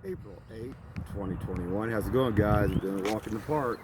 April 8th, 2021. How's it going, guys? I'm doing a walk in the park.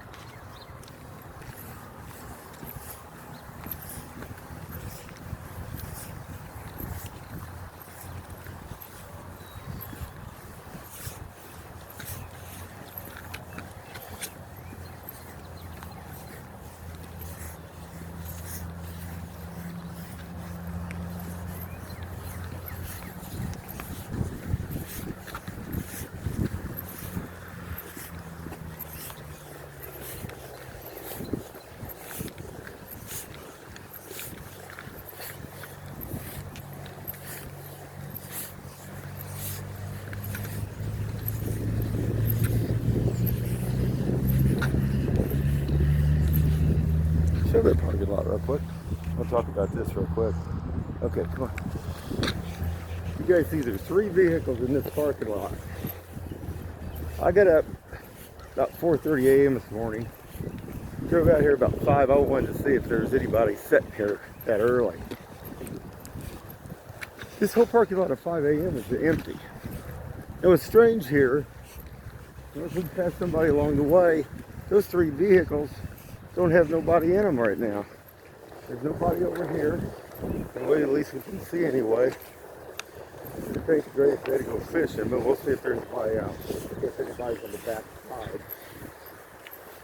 Show that parking lot real quick. I'll talk about this real quick. Okay, come on. You guys see there's 3 vehicles in this parking lot. I got up about 4:30 a.m. this morning. Drove out here about 5. I wanted to see if there's anybody sitting here that early. This whole parking lot at 5 a.m. is empty. It was strange here. If we pass somebody along the way, those 3 vehicles don't have nobody in them right now. There's nobody over here. The way at least we can see anyway. I think it's great if they to go fishing, but we'll see if there's anybody out. If anybody's on the back side.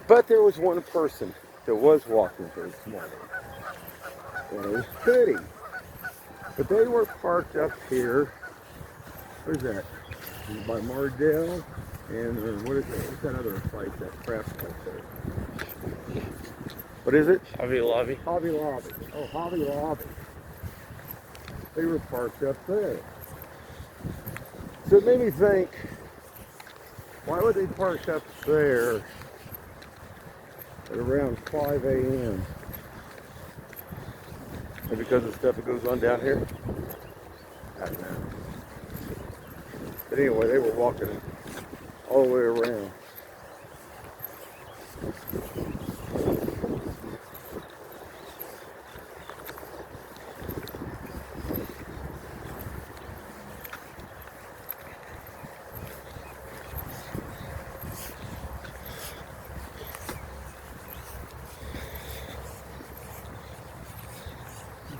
But there was one person that was walking here this morning. And it was pretty. But they were parked up here. Where's that? By Mardell. And what is that? What's that other place? That craft place there? What is it? Hobby Lobby. Hobby Lobby. Oh, Hobby Lobby. They were parked up there. So it made me think, why would they park up there at around 5 a.m.? And because of stuff that goes on down here? I don't know. But anyway, they were walking all the way around.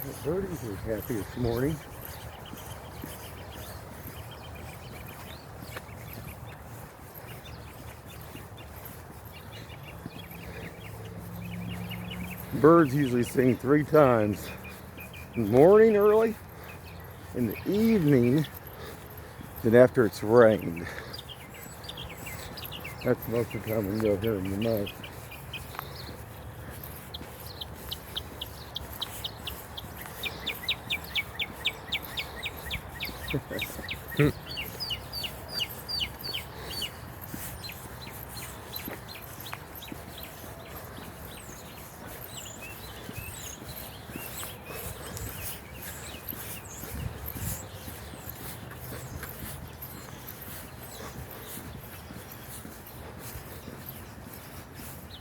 The birdies were happy this morning. Birds usually sing 3 times. In the morning early, in the evening, then after it's rained. That's most of the time we go here in the most.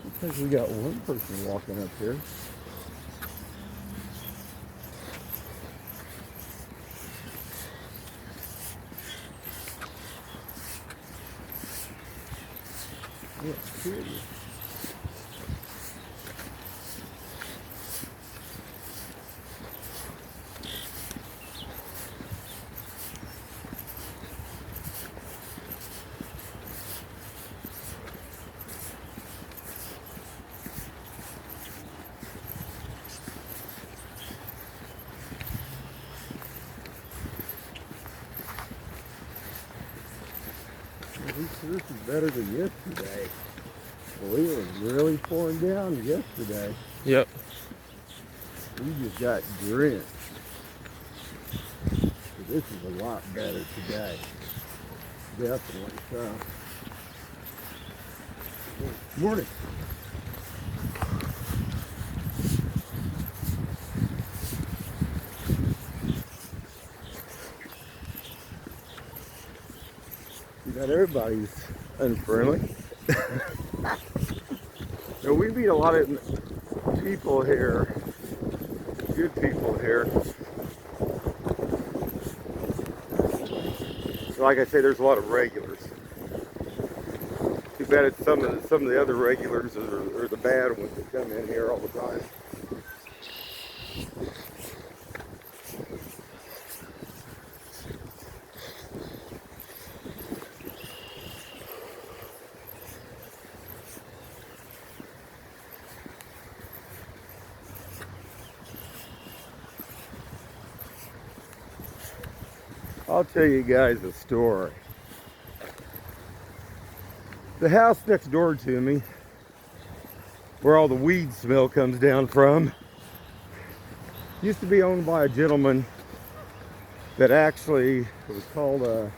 I think we got one person walking up here. Yeah, seriously. This is better than yesterday. Well, it was really pouring down yesterday. Yep. We just got drenched. So this is a lot better today. Definitely so. Morning. Not everybody's unfriendly. So we meet a lot of people here, good people here. So like I say, there's a lot of regulars. Too bad it's some of the other regulars are the bad ones that come in here all the time. I'll tell you guys a story. The house next door to me, where all the weed smell comes down from, used to be owned by a gentleman that actually was called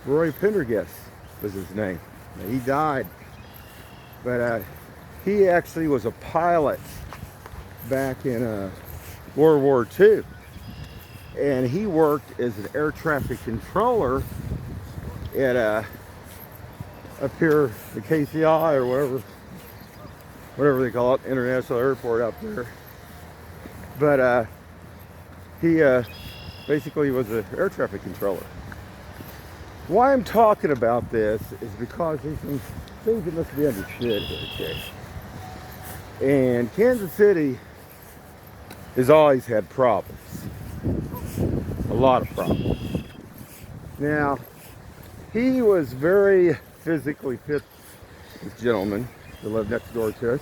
Roy Pendergast was his name. Now, he died, but he actually was a pilot back in World War II, and he worked as an air traffic controller at up here, the KCI or whatever they call it, International Airport up there. But he basically was an air traffic controller. Why I'm talking about this is because there's some things that must be understood here, okay? And Kansas City has always had problems. A lot of problems. Now, he was very physically fit, this gentleman that lived next door to us.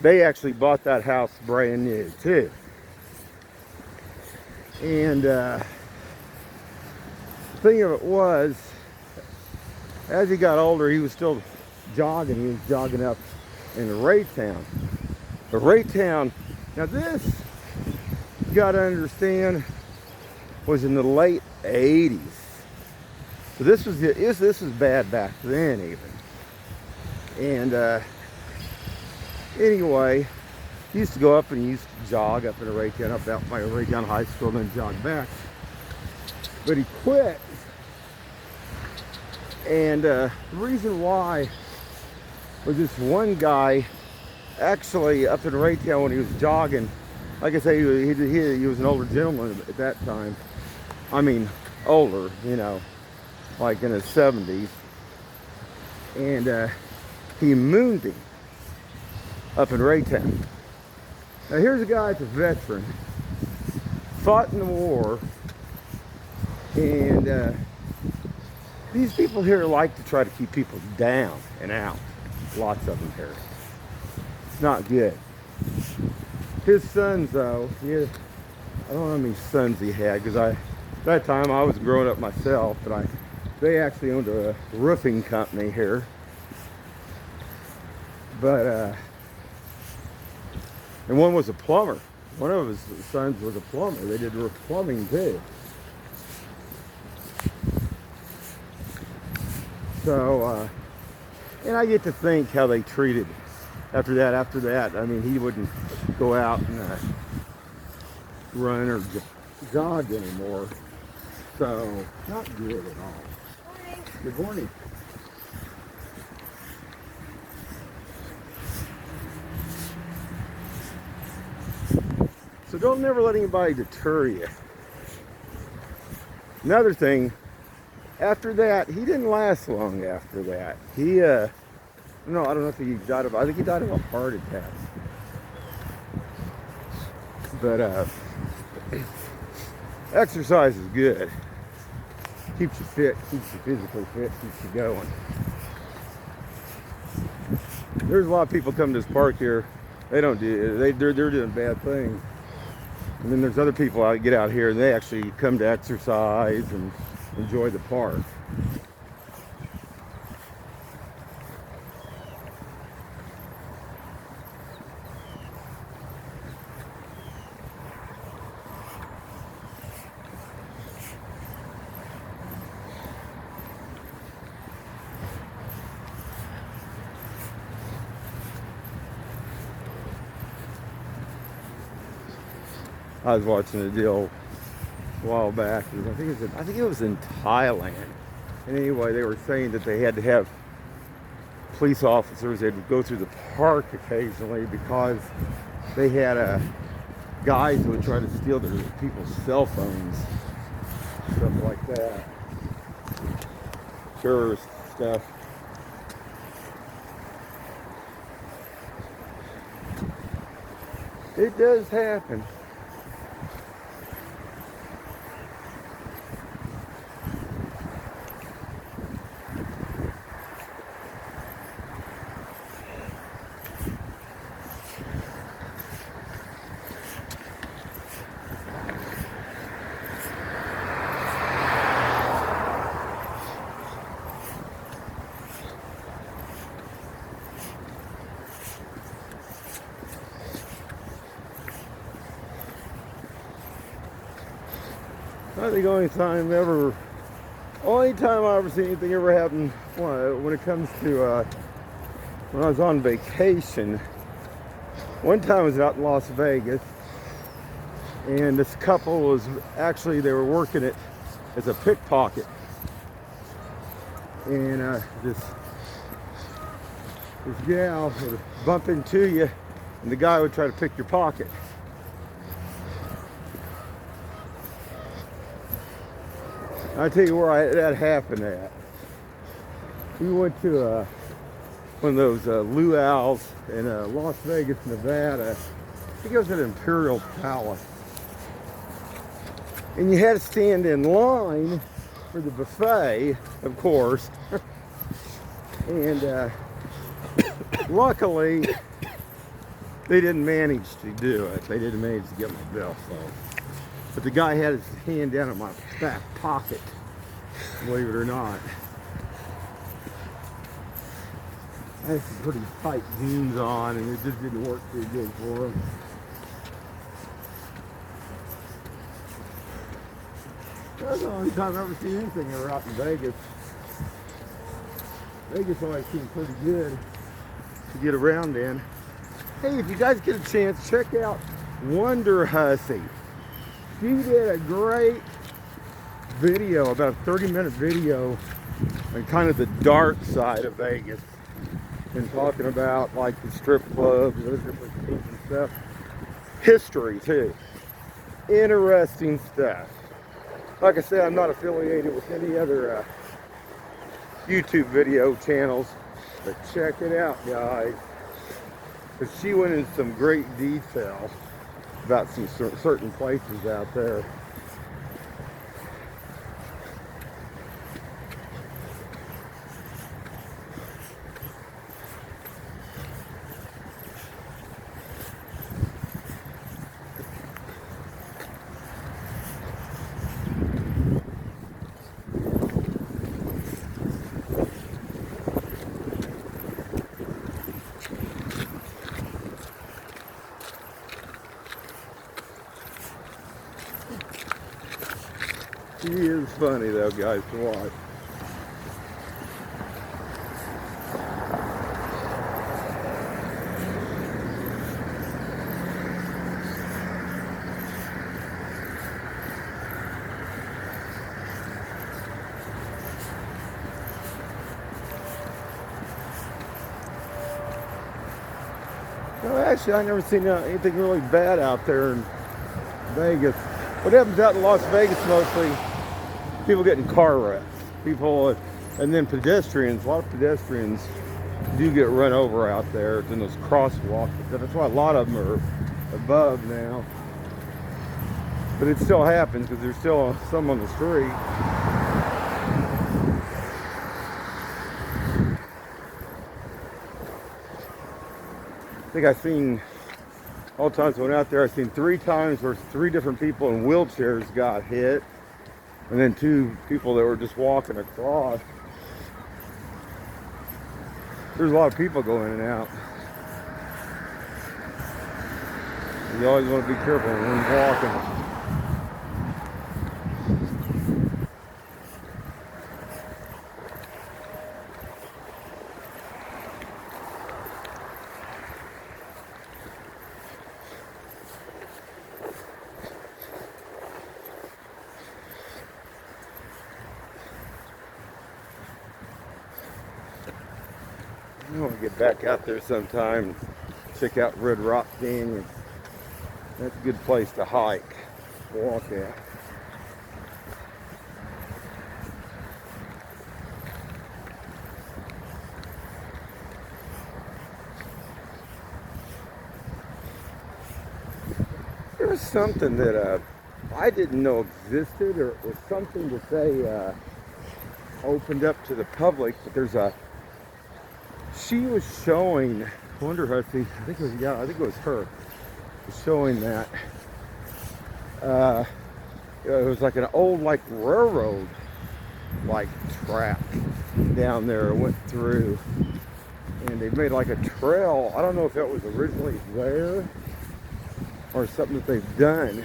They actually bought that house brand new too. And the thing of it was, as he got older, he was still jogging. He was jogging up in Raytown. But Raytown, now this, you got to understand, was in the late 80s. So this was bad back then even. And anyway, he used to go up and he used to jog up in Raytown, up out by Raytown High School, and then jog back. But he quit. And the reason why was this one guy actually up in Raytown when he was jogging. Like I say, he was an older gentleman at that time. I mean, older, you know, like in his 70s. And he mooned him up in Raytown. Now here's a guy that's a veteran, fought in the war, and these people here like to try to keep people down and out. Lots of them here. It's not good. His sons, though, I don't know how many sons he had, because at that time I was growing up myself, but they actually owned a roofing company here. But and one was a plumber. One of his sons was a plumber. They did roof plumbing too. So, and I get to think how they treated after that. I mean, he wouldn't go out and run or jog anymore. So, not good at all. Morning. Good morning. So don't never let anybody deter you. Another thing, after that, he didn't last long after that. He, I don't know if he died of, I think he died of a heart attack. But exercise is good. Keeps you fit, keeps you physically fit, keeps you going. There's a lot of people come to this park here. They're doing bad things. And then there's other people that get out here and they actually come to exercise and enjoy the park. I was watching a deal a while back. I think it was in Thailand. And anyway, they were saying that they had to have police officers. They'd go through the park occasionally because they had guys who would try to steal their people's cell phones, stuff like that. Tourist stuff. It does happen. I think only time I ever see anything ever happen when it comes to when I was on vacation. One time I was out in Las Vegas, and this couple was they were working it as a pickpocket, and this gal would bump into you, and the guy would try to pick your pocket. I'll tell you where that happened at. We went to one of those luau's in Las Vegas, Nevada. I think it was at Imperial Palace. And you had to stand in line for the buffet, of course. And luckily, they didn't manage to do it. They didn't manage to get my bill, so. But the guy had his hand down in my back pocket, believe it or not. I had some pretty tight jeans on, and it just didn't work too good for him. That's the only time I've ever seen anything ever out in Vegas. Vegas always seemed pretty good to get around in. Hey, if you guys get a chance, check out Wonder Hussy. She did a great video, about a 30-minute video on kind of the dark side of Vegas, and talking about like the strip clubs and different things and stuff. History too. Interesting stuff. Like I said, I'm not affiliated with any other YouTube video channels, but check it out, guys. Because she went into some great detail about some certain places out there. She is funny though, guys, to watch. No, actually, I've never seen anything really bad out there in Vegas. What happens out in Las Vegas mostly, people get in car wrecks. People, and then pedestrians, a lot of pedestrians do get run over out there in those crosswalks. That's why a lot of them are above now. But it still happens because there's still some on the street. I think I've seen, all the times I went out there, I've seen 3 times where 3 different people in wheelchairs got hit, and then 2 people that were just walking across. There's a lot of people going in and out. You always want to be careful when walking. I want to get back out there sometime and check out Red Rock Canyon. That's a good place to hike, walk at. was something that I didn't know existed, or it was something to say opened up to the public. But she was showing, I wonder how, I think it was her, showing that it was like an old like railroad like track down there. It went through, and they made like a trail. I don't know if that was originally there or something that they've done.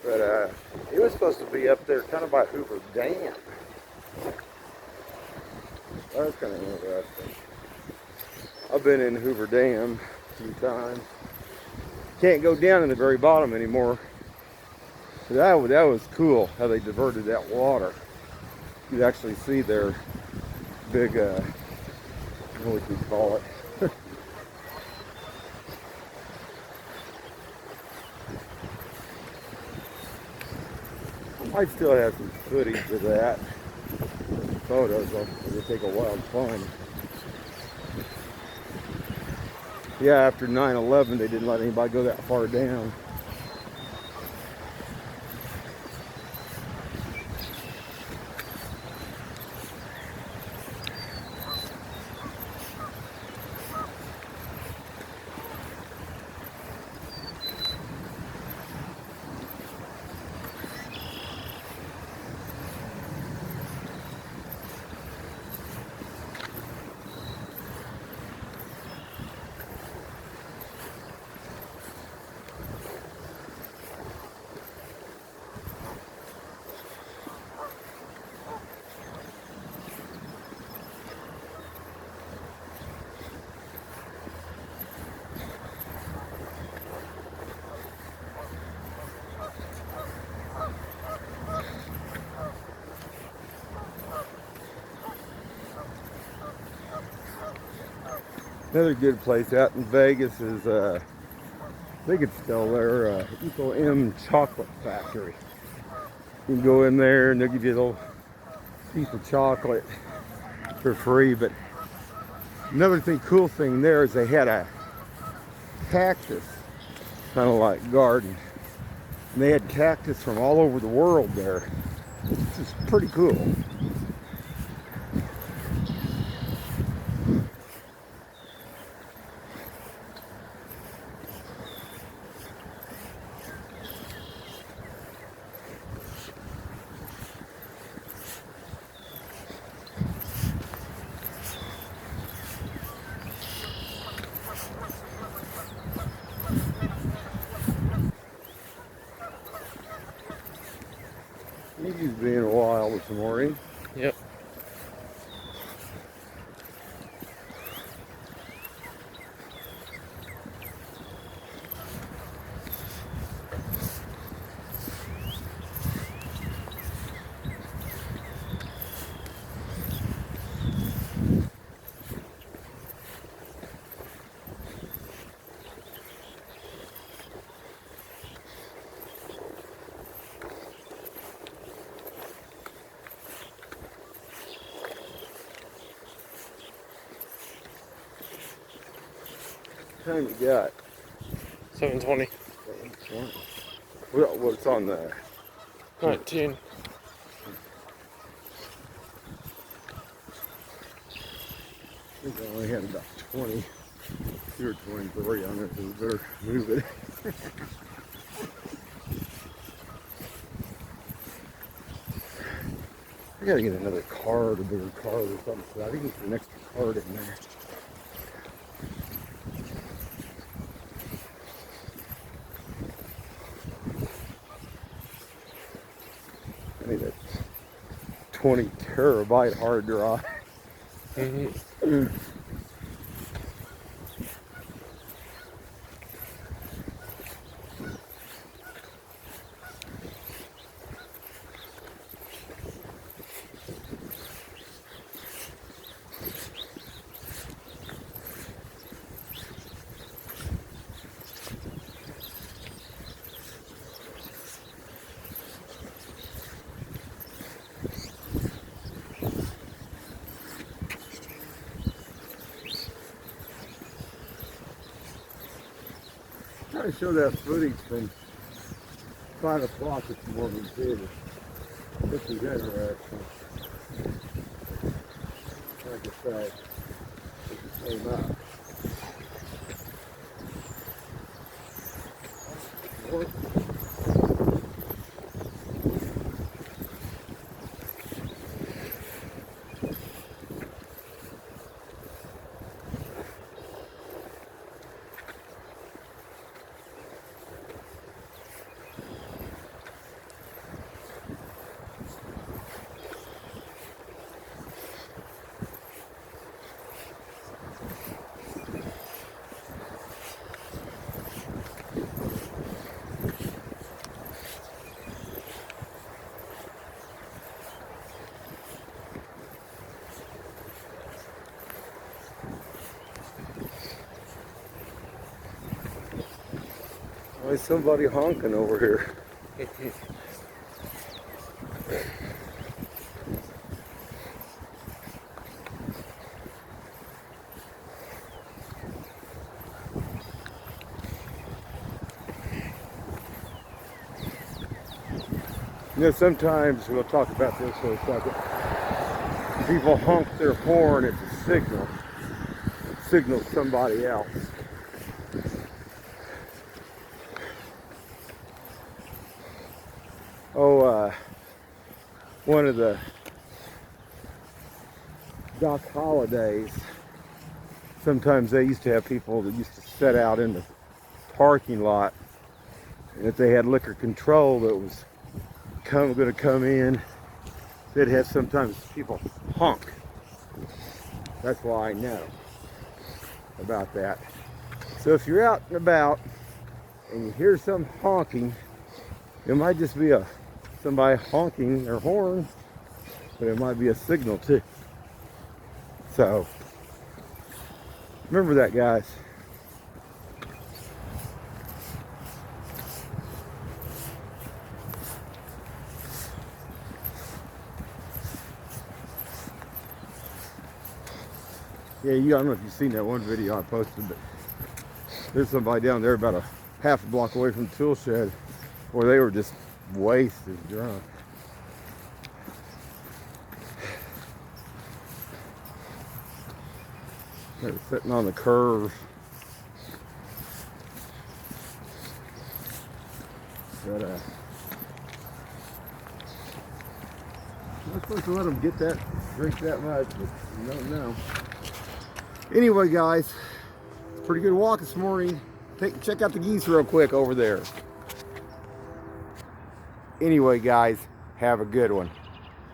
But it was supposed to be up there kind of by Hoover Dam. That's kind of interesting. I've been in Hoover Dam a few times. Can't go down in the very bottom anymore. But that was cool how they diverted that water. You could actually see their big, what would you call it? I still have some footage of that. Photos of it. Take a wild fun. Yeah, after 9/11, they didn't let anybody go that far down. Another good place out in Vegas is, I think it's still there, Eco M Chocolate Factory. You can go in there and they'll give you a little piece of chocolate for free. But another cool thing there is they had a cactus, kind of like garden. And they had cactus from all over the world there. This is pretty cool. He's being a while this morning. Yep. What time you got? 7:20. What's on the 19. I think I only had about 20, 2 or 23 on it, so we better move it. I gotta get another card, a bigger card or something. So I think it's an extra card in there. I need a 20 terabyte hard drive. Mm-hmm. show that footage from 5 o'clock at the Morgan Theater. This is interesting. Like I say, it just came up. Why is somebody honking over here? You know, sometimes we'll talk about this for a second. People honk their horn, it's a signal. It signals somebody else. One of the dock holidays, sometimes they used to have people that used to set out in the parking lot, and if they had liquor control that was going to come in, they'd have sometimes people honk. That's why I know about that. So if you're out and about and you hear some honking, it might just be somebody honking their horn, but it might be a signal too. So remember that, guys. Yeah, I don't know if you've seen that one video I posted, but there's somebody down there about a half a block away from the tool shed where they were just wasted drunk. They were sitting on the curve. But I'm not supposed to let them drink that much, but you don't know. Anyway, guys, pretty good walk this morning. Check out the geese real quick over there. Anyway, guys, have a good one.